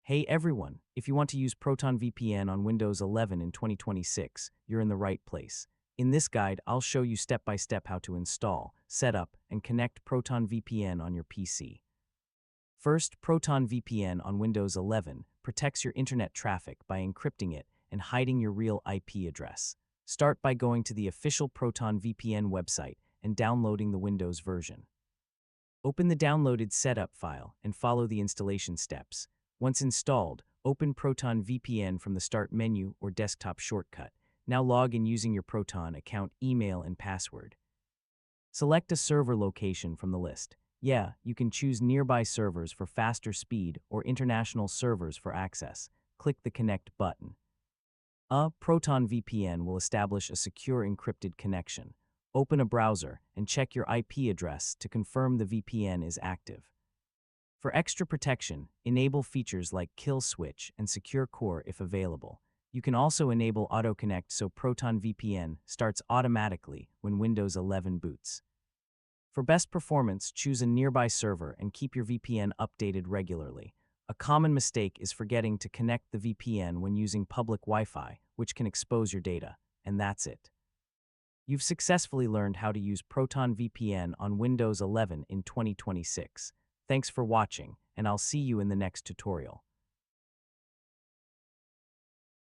Hey everyone, if you want to use Proton VPN on Windows 11 in 2026, you're in the right place. In this guide, I'll show you step by step how to install, set up, and connect Proton VPN on your PC. First, Proton VPN on Windows 11 protects your internet traffic by encrypting it and hiding your real IP address. Start by going to the official Proton VPN website and downloading the Windows version. Open the downloaded setup file and follow the installation steps. Once installed, open Proton VPN from the Start menu or desktop shortcut. Now log in using your Proton account email and password. Select a server location from the list. Yeah, you can choose nearby servers for faster speed or international servers for access. Click the Connect button. A Proton VPN will establish a secure encrypted connection. Open a browser and check your IP address to confirm the VPN is active. For extra protection, enable features like Kill Switch and Secure Core if available. You can also enable Auto Connect so Proton VPN starts automatically when Windows 11 boots. For best performance, choose a nearby server and keep your VPN updated regularly. A common mistake is forgetting to connect the VPN when using public Wi-Fi, which can expose your data. And that's it. You've successfully learned how to use Proton VPN on Windows 11 in 2026. Thanks for watching, and I'll see you in the next tutorial.